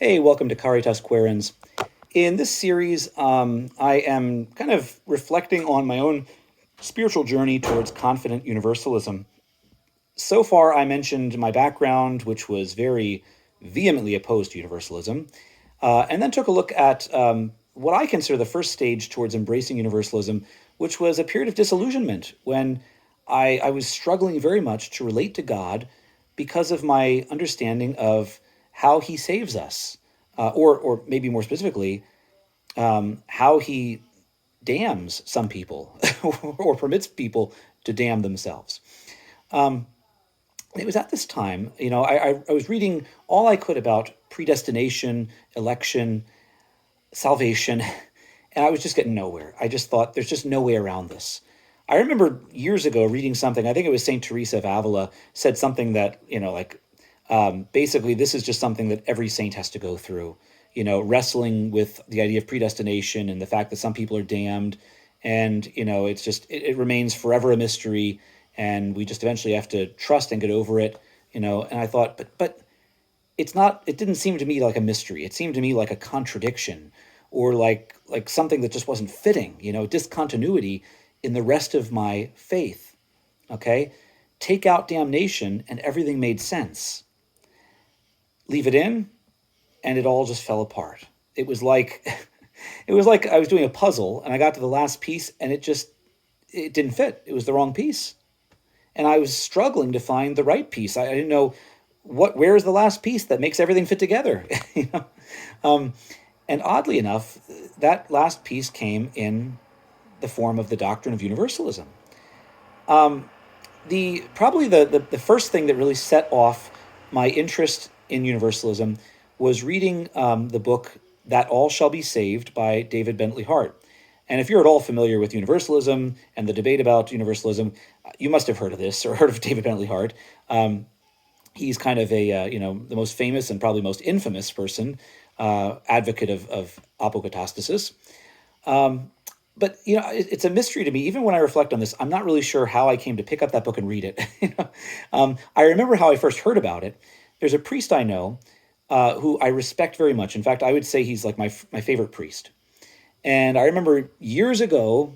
Hey, welcome to Caritas Querens. In this series, I am kind of reflecting on my own spiritual journey towards confident universalism. So far, I mentioned my background, which was very vehemently opposed to universalism, and then took a look at what I consider the first stage towards embracing universalism, which was a period of disillusionment when I was struggling very much to relate to God because of my understanding of how he saves us, or maybe more specifically, how he damns some people or permits people to damn themselves. It was at this time, I was reading all I could about predestination, election, salvation, and I was just getting nowhere. I just thought there's just no way around this. I remember years ago reading something, I think it was St. Teresa of Avila said something that, basically this is just something that every saint has to go through, wrestling with the idea of predestination and the fact that some people are damned. And, it's just, it remains forever a mystery. And we just eventually have to trust and get over it, and I thought, but it's not, it didn't seem to me like a mystery. It seemed to me like a contradiction or like something that just wasn't fitting, discontinuity in the rest of my faith. Okay? Take out damnation and everything made sense. Leave it in and it all just fell apart. It was like it was like I was doing a puzzle and I got to the last piece and it didn't fit. It was the wrong piece. And I was struggling to find the right piece. I didn't know where's the last piece that makes everything fit together. you know? And oddly enough, that last piece came in the form of the doctrine of universalism. The first thing that really set off my interest in universalism was reading the book That All Shall Be Saved by David Bentley Hart. And if you're at all familiar with universalism and the debate about universalism, you must have heard of this or heard of David Bentley Hart. He's kind of the most famous and probably most infamous person, advocate of apokatastasis. But it's a mystery to me. Even when I reflect on this, I'm not really sure how I came to pick up that book and read it. I remember how I first heard about it. There's a priest I know who I respect very much. In fact, I would say he's like my favorite priest. And I remember years ago,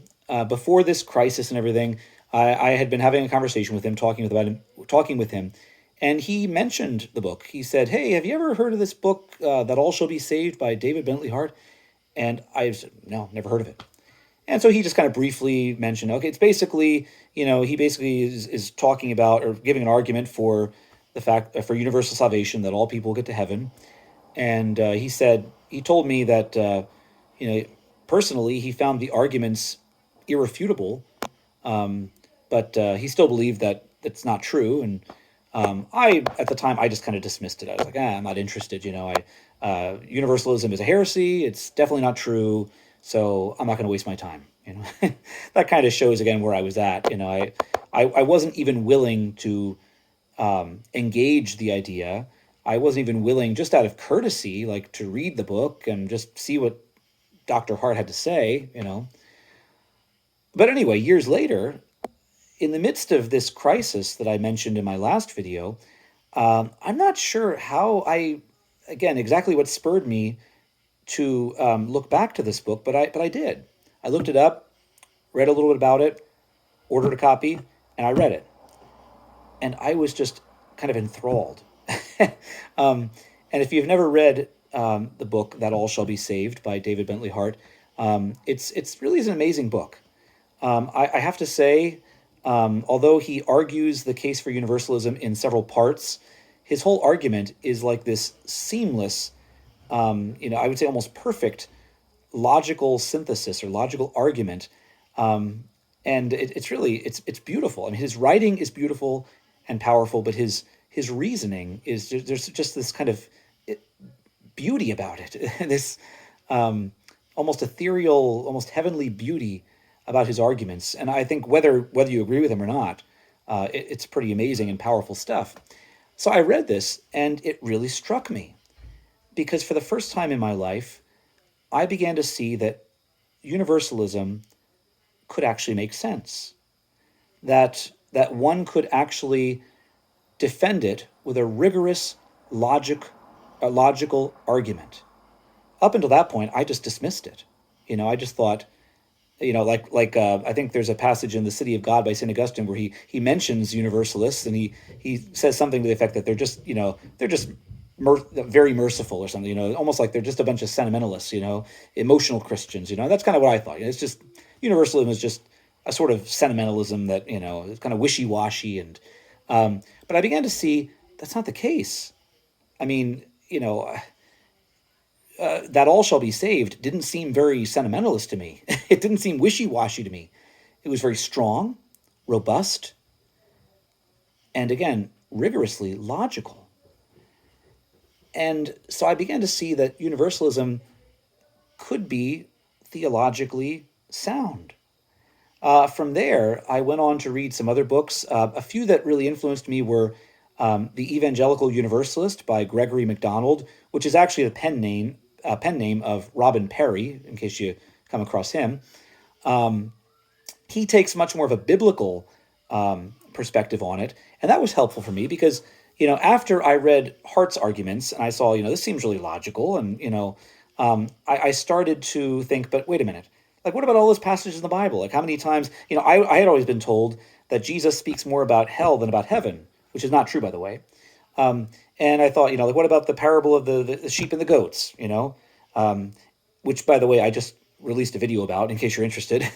before this crisis and everything, I had been having a conversation with him, talking with him, and he mentioned the book. He said, "Hey, have you ever heard of this book, That All Shall Be Saved by David Bentley Hart?" And I said, "No, never heard of it." And so he just kind of briefly mentioned, okay, it's basically, he basically is talking about or giving an argument for the fact for universal salvation, that all people will get to heaven. And he told me that, personally, he found the arguments irrefutable, but he still believed that it's not true. And at the time, I just kind of dismissed it. I was like, I'm not interested. Universalism is a heresy. It's definitely not true. So I'm not going to waste my time. That kind of shows again where I was at. I wasn't even willing to engage the idea. I wasn't even willing, just out of courtesy, like to read the book and just see what Dr. Hart had to say. But anyway, years later, in the midst of this crisis that I mentioned in my last video, I'm not sure again, exactly what spurred me to look back to this book, but I did. I looked it up, read a little bit about it, ordered a copy, and I read it. And I was just kind of enthralled. And if you've never read the book That All Shall Be Saved by David Bentley Hart, it's really is an amazing book. I have to say, although he argues the case for universalism in several parts, his whole argument is like this seamless, I would say almost perfect logical synthesis or logical argument. And it's beautiful. I mean, his writing is beautiful and powerful, but his reasoning is there's just this kind of beauty about it. This almost ethereal, almost heavenly beauty about his arguments. And I think whether you agree with him or not, it's pretty amazing and powerful stuff. So I read this and it really struck me because for the first time in my life, I began to see that universalism could actually make sense. That one could actually defend it with a rigorous a logical argument. Up until that point, I just dismissed it. I just thought, I think there's a passage in The City of God by St. Augustine where he mentions universalists, and he says something to the effect that they're just very merciful or something, almost like they're just a bunch of sentimentalists, emotional Christians. That's kind of what I thought. It's just universalism is just a sort of sentimentalism that is kind of wishy-washy, and but I began to see that's not the case. I mean, that all shall be saved didn't seem very sentimentalist to me. It didn't seem wishy-washy to me. It was very strong, robust, and again, rigorously logical. And so I began to see that universalism could be theologically sound. From there, I went on to read some other books. A few that really influenced me were The Evangelical Universalist by Gregory MacDonald, which is actually the pen name of Robin Perry, in case you come across him. He takes much more of a biblical perspective on it, and that was helpful for me because, after I read Hart's arguments and I saw, this seems really logical, and I started to think, but wait a minute, like what about all those passages in the Bible? Like how many times, I had always been told that Jesus speaks more about hell than about heaven, which is not true, by the way. And I thought, like, what about the parable of the sheep and the goats, which, by the way, I just released a video about in case you're interested,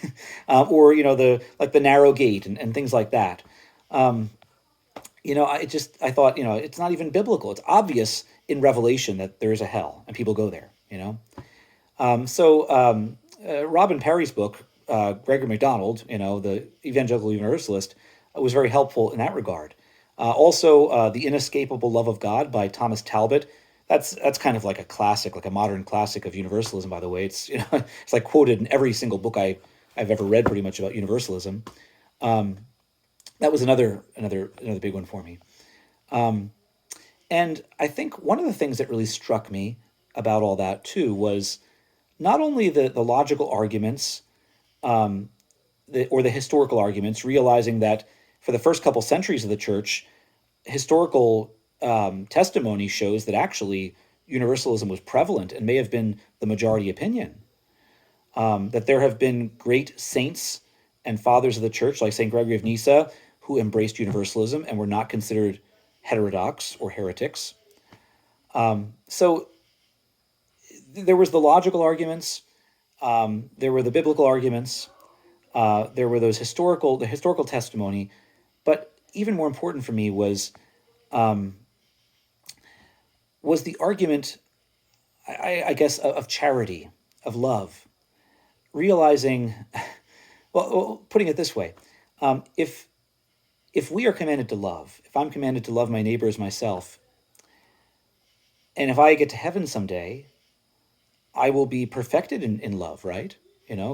or, the narrow gate and things like that. I thought, it's not even biblical. It's obvious in Revelation that there is a hell and people go there, Robin Perry's book, Gregory MacDonald, the Evangelical Universalist, was very helpful in that regard. Also, The Inescapable Love of God by Thomas Talbot. That's kind of like a classic, like a modern classic of universalism, by the way. It's it's like quoted in every single book I've ever read pretty much about universalism. That was another big one for me. And I think one of the things that really struck me about all that too was not only the logical arguments, or the historical arguments, realizing that for the first couple centuries of the church, historical testimony shows that actually universalism was prevalent and may have been the majority opinion. That there have been great saints and fathers of the church, like St. Gregory of Nyssa, who embraced universalism and were not considered heterodox or heretics. So there was the logical arguments, there were the biblical arguments, there were the historical testimony, but even more important for me was the argument, I guess, of charity, of love, realizing, well, putting it this way, if we are commanded to love, if I'm commanded to love my neighbor as myself, and if I get to heaven someday, I will be perfected in love, right?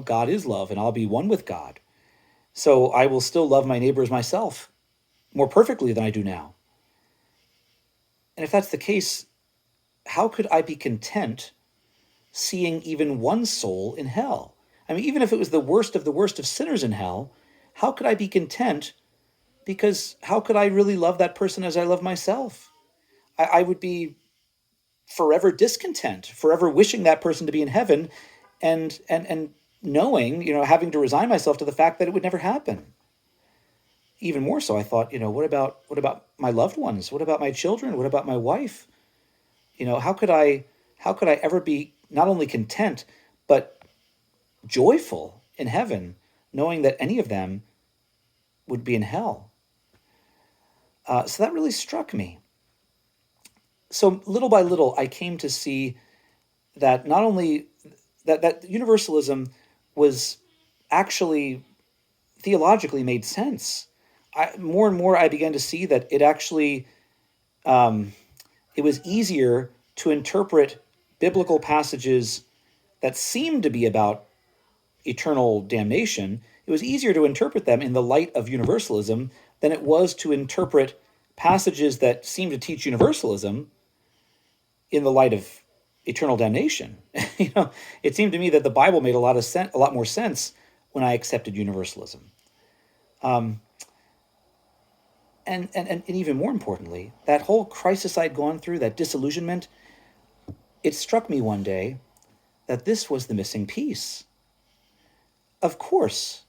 God is love, and I'll be one with God. So I will still love my neighbor as myself more perfectly than I do now. And if that's the case, how could I be content seeing even one soul in hell? I mean, even if it was the worst of sinners in hell, how could I be content? Because how could I really love that person as I love myself? I would be forever discontent, forever wishing that person to be in heaven, and knowing, having to resign myself to the fact that it would never happen. Even more so, I thought, what about my loved ones? What about my children? What about my wife? How could I ever be not only content, but joyful in heaven, knowing that any of them would be in hell? So that really struck me. So little by little, I came to see that not only that universalism was actually theologically made sense. More and more, I began to see that it actually it was easier to interpret biblical passages that seemed to be about eternal damnation. It was easier to interpret them in the light of universalism than it was to interpret passages that seemed to teach universalism in the light of eternal damnation. It seemed to me that the Bible made a lot more sense when I accepted universalism. And even more importantly, that whole crisis I'd gone through, that disillusionment, it struck me one day that this was the missing piece. Of course,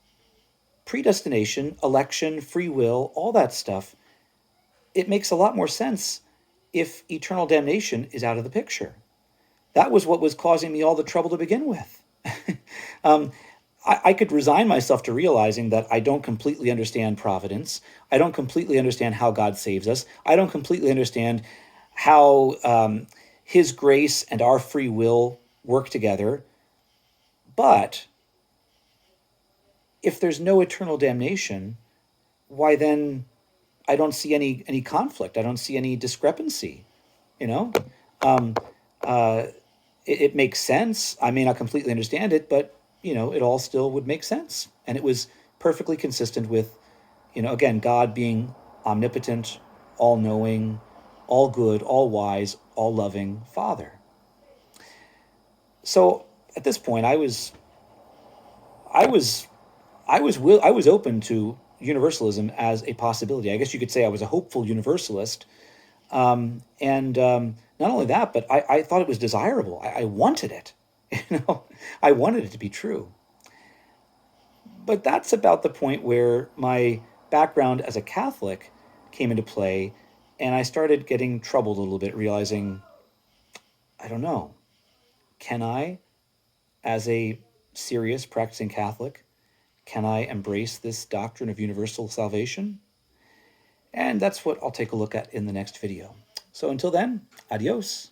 predestination, election, free will, all that stuff, it makes a lot more sense if eternal damnation is out of the picture. That was what was causing me all the trouble to begin with. um, I could resign myself to realizing that I don't completely understand providence. I don't completely understand how God saves us. I don't completely understand how His grace and our free will work together. But if there's no eternal damnation, why then I don't see any conflict. I don't see any discrepancy. You know, um, uh, it makes sense. I may not completely understand it, but it all still would make sense, and it was perfectly consistent with, again, God being omnipotent, all-knowing, all good, all wise, all loving Father. So at this point, I was I was open to universalism as a possibility. I guess you could say I was a hopeful universalist. And not only that, but I thought it was desirable. I wanted it. I wanted it to be true. But that's about the point where my background as a Catholic came into play, and I started getting troubled a little bit, realizing, I don't know, can I, as a serious practicing Catholic, can I embrace this doctrine of universal salvation? And that's what I'll take a look at in the next video. So until then, adios.